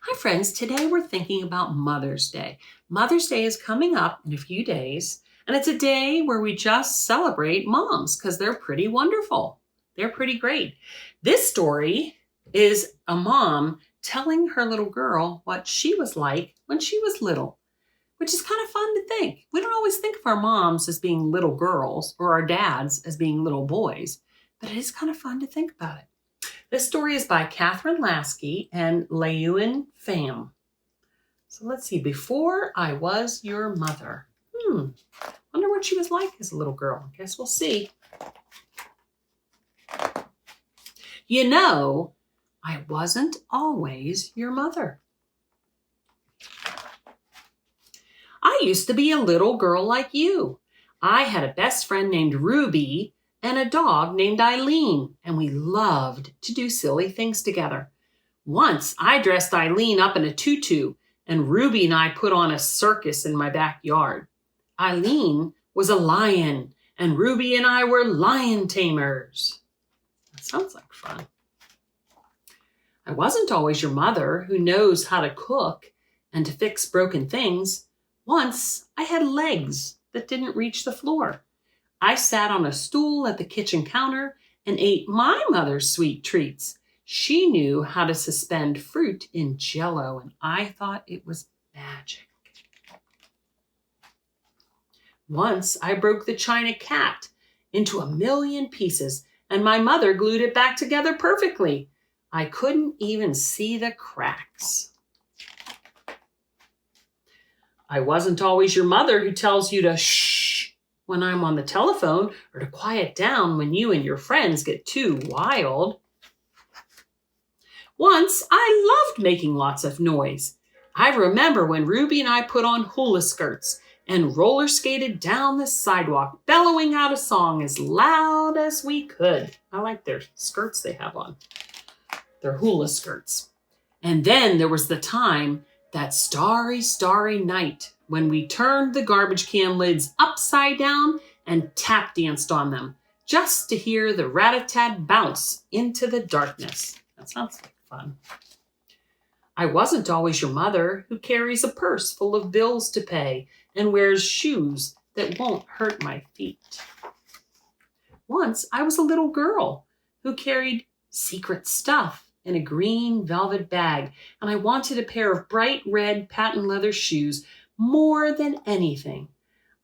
Hi, friends. Today we're thinking about Mother's Day. Mother's Day is coming up in a few days, and it's a day where we just celebrate moms because they're pretty wonderful. They're pretty great. This story is a mom telling her little girl what she was like when she was little, which is kind of fun to think. We don't always think of our moms as being little girls or our dads as being little boys, but it is kind of fun to think about it. This story is by Catherine Lasky and Layuan Pham. So let's see. Before I was your mother. Wonder what she was like as a little girl. Guess we'll see. You know, I wasn't always your mother. I used to be a little girl like you. I had a best friend named Ruby and a dog named Eileen, and we loved to do silly things together. Once I dressed Eileen up in a tutu, and Ruby and I put on a circus in my backyard. Eileen was a lion, and Ruby and I were lion tamers. That sounds like fun. I wasn't always your mother who knows how to cook and to fix broken things. Once I had legs that didn't reach the floor. I sat on a stool at the kitchen counter and ate my mother's sweet treats. She knew how to suspend fruit in Jell-O, and I thought it was magic. Once I broke the china cat into a million pieces, and my mother glued it back together perfectly. I couldn't even see the cracks. I wasn't always your mother who tells you to shh when I'm on the telephone, or to quiet down when you and your friends get too wild. Once I loved making lots of noise. I remember when Ruby and I put on hula skirts and roller skated down the sidewalk, bellowing out a song as loud as we could. I like their skirts they have on. Their hula skirts. And then there was the time, that starry, starry night, when we turned the garbage can lids upside down and tap danced on them, just to hear the rat-a-tat bounce into the darkness. That sounds like fun. I wasn't always your mother who carries a purse full of bills to pay and wears shoes that won't hurt my feet. Once I was a little girl who carried secret stuff in a green velvet bag, and I wanted a pair of bright red patent leather shoes more than anything.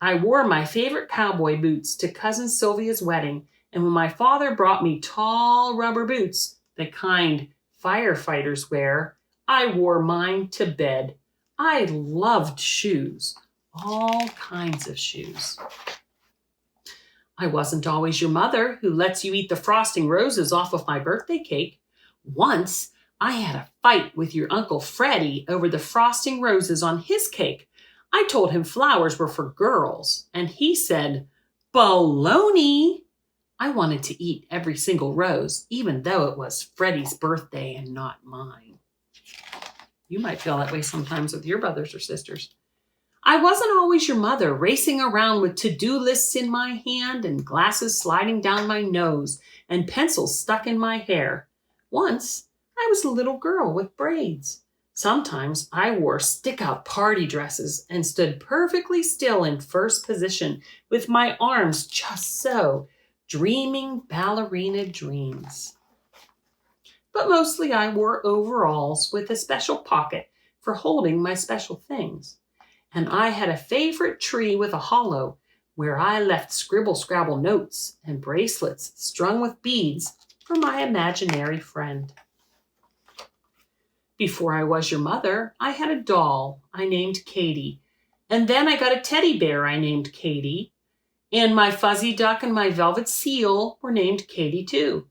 I wore my favorite cowboy boots to Cousin Sylvia's wedding, and when my father brought me tall rubber boots, the kind firefighters wear, I wore mine to bed. I loved shoes, all kinds of shoes. I wasn't always your mother who lets you eat the frosting roses off of my birthday cake. Once I had a fight with your Uncle Freddie over the frosting roses on his cake. I told him flowers were for girls, and he said, "Baloney!" I wanted to eat every single rose, even though it was Freddie's birthday and not mine. You might feel that way sometimes with your brothers or sisters. I wasn't always your mother, racing around with to-do lists in my hand and glasses sliding down my nose and pencils stuck in my hair. Once, I was a little girl with braids. Sometimes I wore stick-out party dresses and stood perfectly still in first position with my arms just so, dreaming ballerina dreams. But mostly I wore overalls with a special pocket for holding my special things. And I had a favorite tree with a hollow where I left scribble-scrabble notes and bracelets strung with beads for my imaginary friend. Before I was your mother, I had a doll I named Katie. And then I got a teddy bear I named Katie. And my fuzzy duck and my velvet seal were named Katie too.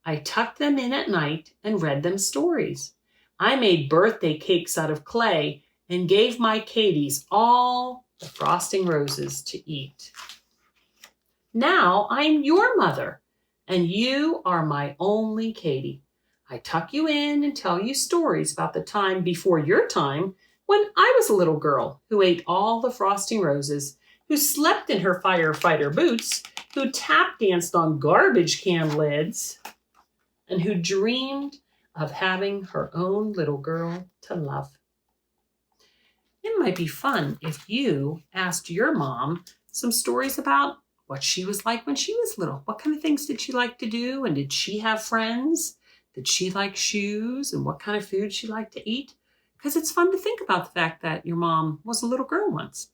I tucked them in at night and read them stories. I made birthday cakes out of clay and gave my Katies all the frosting roses to eat. Now I'm your mother, and you are my only Katie. I tuck you in and tell you stories about the time before your time when I was a little girl who ate all the frosting roses, who slept in her firefighter boots, who tap danced on garbage can lids, and who dreamed of having her own little girl to love. It might be fun if you asked your mom some stories about what she was like when she was little. What kind of things did she like to do? And did she have friends? Did she like shoes? And what kind of food she liked to eat? Because it's fun to think about the fact that your mom was a little girl once.